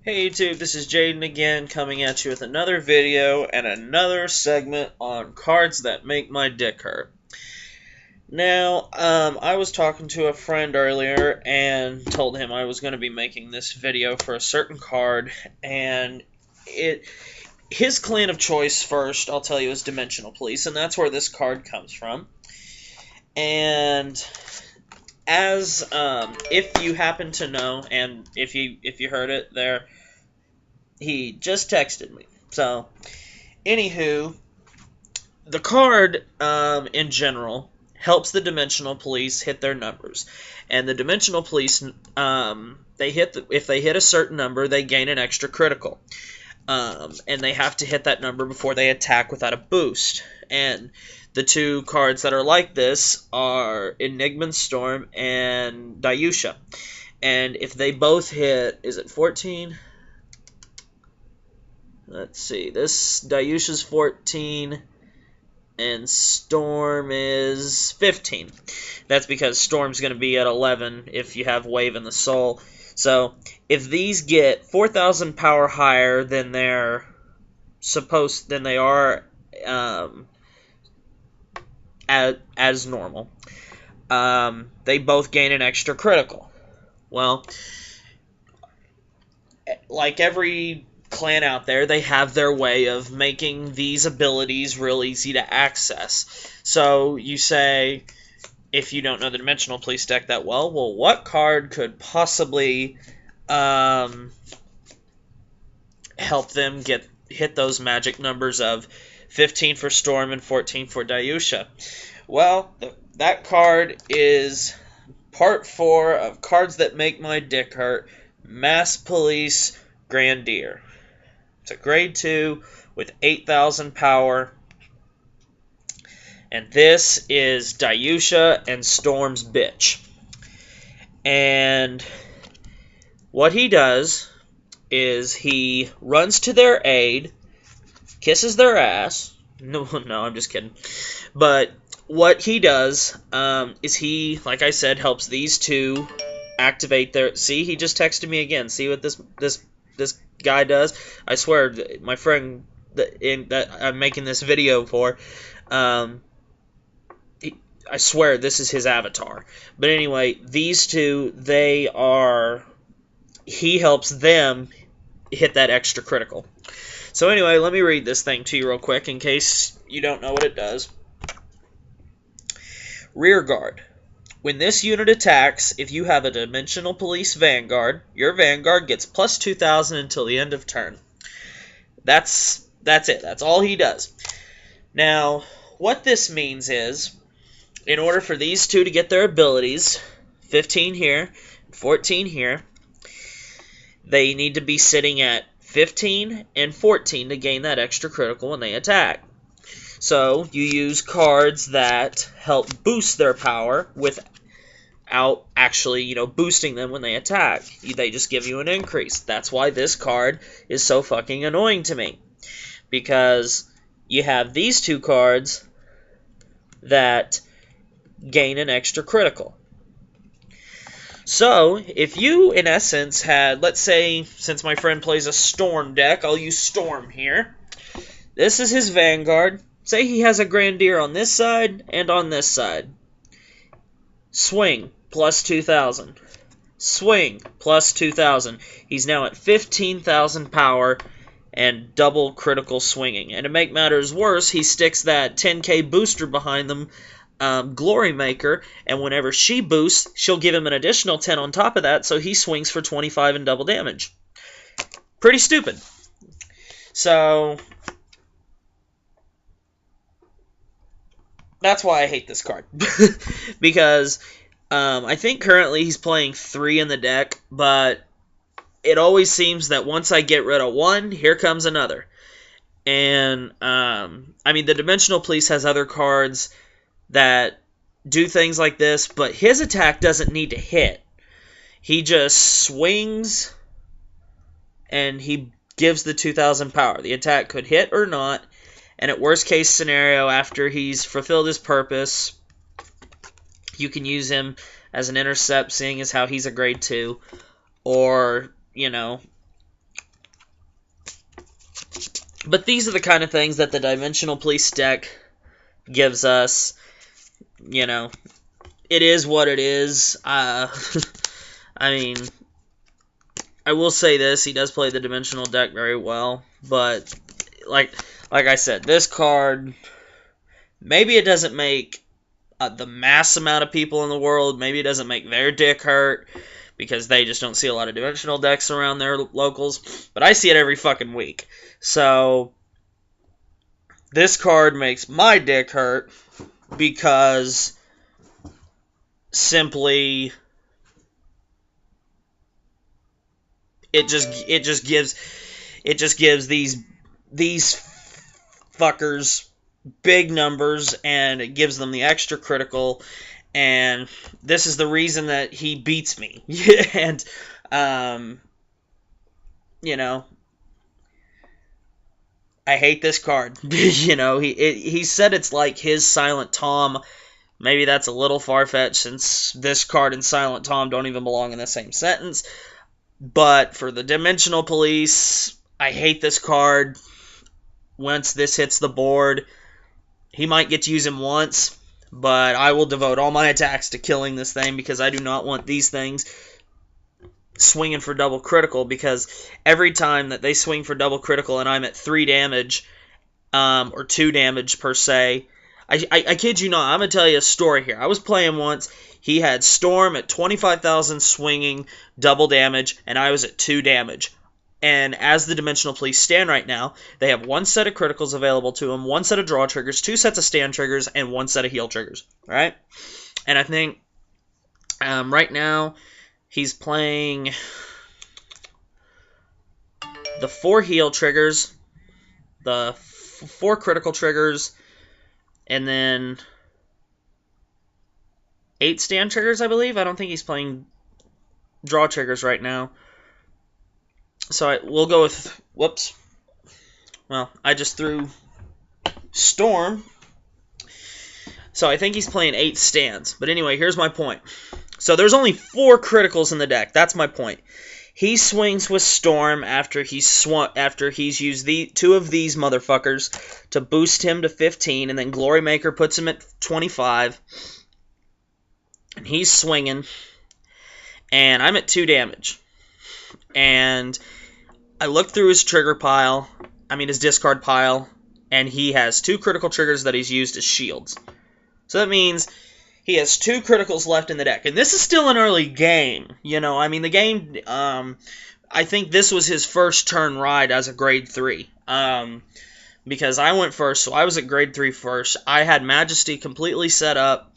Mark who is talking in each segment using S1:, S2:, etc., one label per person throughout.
S1: Hey YouTube, this is Jaden again, coming at you with another video and another segment on cards that make my dick hurt. Now, I was talking to a friend earlier and told him I was going to be making this video for a certain card, and his clan of choice first, I'll tell you, is Dimensional Police, and that's where this card comes from. And as if you happen to know, and if you heard it there, he just texted me. So, anywho, the card in general helps the Dimensional Police hit their numbers, and the Dimensional Police if they hit a certain number, they gain an extra critical, and they have to hit that number before they attack without a boost. And the two cards that are like this are Enigma Storm and Dayusha. And if they both hit, is it 14? Let's see, this Dayusha's 14 and Storm is 15. That's because Storm's going to be at 11 if you have Wave in the Soul. So if these get 4,000 power higher than they are as normal, they both gain an extra critical. Well, like every clan out there, they have their way of making these abilities real easy to access. So you say, if you don't know the Dimensional Police deck that well, what card could possibly help them hit those magic numbers of 15 for Storm and 14 for Dayusha? Well, that card is part 4 of Cards That Make My Dick Hurt, Mass Police Grandier. It's a grade 2 with 8,000 power. And this is Dayusha and Storm's bitch. And what he does is he runs to their aid, kisses their ass. No, I'm just kidding. But what he does is he, like I said, helps these two activate their... See, he just texted me again. See what this guy does? I swear, my friend that I'm making this video for, I swear this is his avatar. But anyway, these two, he helps them hit that extra critical. So anyway, let me read this thing to you real quick in case you don't know what it does. Rear guard. When this unit attacks, if you have a Dimensional Police Vanguard, your Vanguard gets plus 2,000 until the end of turn. That's it. That's all he does. Now, what this means is, in order for these two to get their abilities, 15 here, 14 here, they need to be sitting at 15 and 14 to gain that extra critical when they attack. So, you use cards that help boost their power without actually, boosting them when they attack. They just give you an increase. That's why this card is so fucking annoying to me. Because you have these two cards that gain an extra critical. So, if you, in essence, had, let's say, since my friend plays a Storm deck, I'll use Storm here. This is his Vanguard. Say he has a Grandier on this side and on this side. Swing, plus 2,000. Swing, plus 2,000. He's now at 15,000 power and double critical swinging. And to make matters worse, he sticks that 10k booster behind them, Glory Maker, and whenever she boosts, she'll give him an additional 10 on top of that, so he swings for 25 and double damage. Pretty stupid. So, that's why I hate this card. Because I think currently he's playing 3 in the deck, but it always seems that once I get rid of one, here comes another. And, I mean, the Dimensional Police has other cards that do things like this, but his attack doesn't need to hit. He just swings, and he gives the 2,000 power. The attack could hit or not, and at worst case scenario, after he's fulfilled his purpose, you can use him as an intercept, seeing as how he's a grade 2, or, But these are the kind of things that the Dimensional Police deck gives us. You know, it is what it is. I mean, I will say this, he does play the Dimensional deck very well, but like I said, this card, maybe it doesn't make the mass amount of people in the world, maybe it doesn't make their dick hurt, because they just don't see a lot of Dimensional decks around their locals, but I see it every fucking week. So, this card makes my dick hurt, because simply it just gives these fuckers big numbers, and it gives them the extra critical, and this is the reason that he beats me. And you know, I hate this card. You know, he said it's like his Silent Tom. Maybe that's a little far-fetched, since this card and Silent Tom don't even belong in the same sentence. But for the Dimensional Police, I hate this card. Once this hits the board, he might get to use him once, but I will devote all my attacks to killing this thing, because I do not want these things swinging for double critical, because every time that they swing for double critical and I'm at 3 damage, or 2 damage per se, I kid you not, I'm going to tell you a story here. I was playing once, he had Storm at 25,000 swinging, double damage, and I was at 2 damage. And as the Dimensional Police stand right now, they have 1 set of criticals available to them, 1 set of draw triggers, 2 sets of stand triggers, and 1 set of heal triggers. Right? And I think right now he's playing the 4 heal triggers, the 4 critical triggers, and then 8 stand triggers, I believe. I don't think he's playing draw triggers right now. So we'll go with, whoops, well, I just threw Storm. So I think he's playing 8 stands. But anyway, here's my point. So there's only 4 criticals in the deck. That's my point. He swings with Storm after he's used 2 of these motherfuckers to boost him to 15, and then Glory Maker puts him at 25. And he's swinging, and I'm at 2 damage. And I looked through his his discard pile, and he has 2 critical triggers that he's used as shields. So that means he has 2 criticals left in the deck. And this is still an early game. You know, I mean, the game, I think this was his first turn ride as a grade 3. Because I went first, so I was at grade 3 first. I had Majesty completely set up,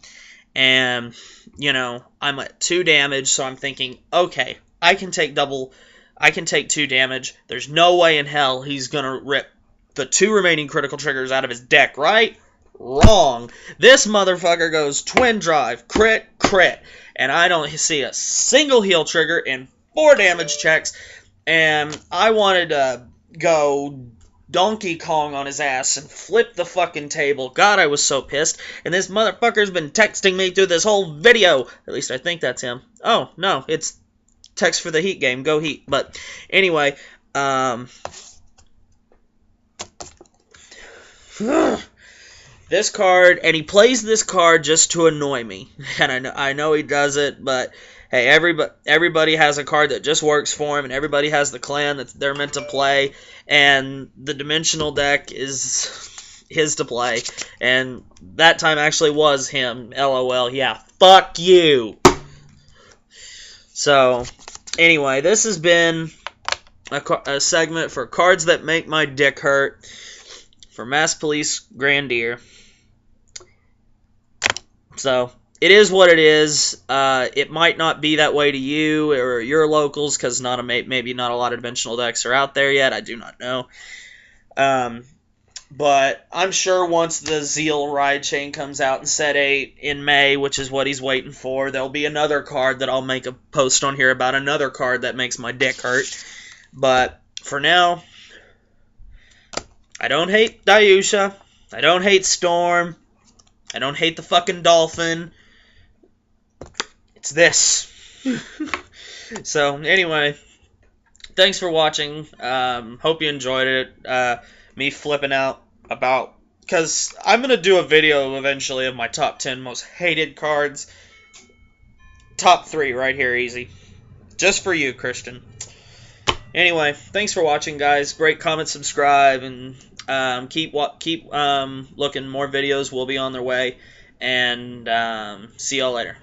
S1: and, you know, I'm at 2 damage, so I'm thinking, okay, I can take 2 damage. There's no way in hell he's going to rip the 2 remaining critical triggers out of his deck, right? Wrong. This motherfucker goes Twin Drive, crit, crit. And I don't see a single heal trigger in 4 damage checks. And I wanted to go Donkey Kong on his ass and flip the fucking table. God, I was so pissed. And this motherfucker's been texting me through this whole video. At least I think that's him. Oh, no, it's text for the Heat game. Go Heat. But anyway, this card, and he plays this card just to annoy me. And I know he does it, but hey, everybody has a card that just works for him, and everybody has the clan that they're meant to play, and the Dimensional deck is his to play. And that time actually was him. LOL. Yeah, fuck you. So, anyway, this has been a segment for Cards That Make My Dick Hurt for Mass Police Grandier. So, it is what it is. It might not be that way to you or your locals, because maybe not a lot of Dimensional decks are out there yet. I do not know. But I'm sure once the Zeal Ride Chain comes out in Set 8 in May, which is what he's waiting for, there'll be another card that I'll make a post on here about, another card that makes my dick hurt. But for now, I don't hate Dayusha. I don't hate Storm. I don't hate the fucking Dolphin. It's this. So, anyway, thanks for watching. Hope you enjoyed it. me flipping out about, because I'm going to do a video eventually of my top 10 most hated cards. Top 3 right here, easy. Just for you, Christian. Anyway, thanks for watching, guys. Great, comment, subscribe, and keep looking. More videos will be on their way. And see y'all later.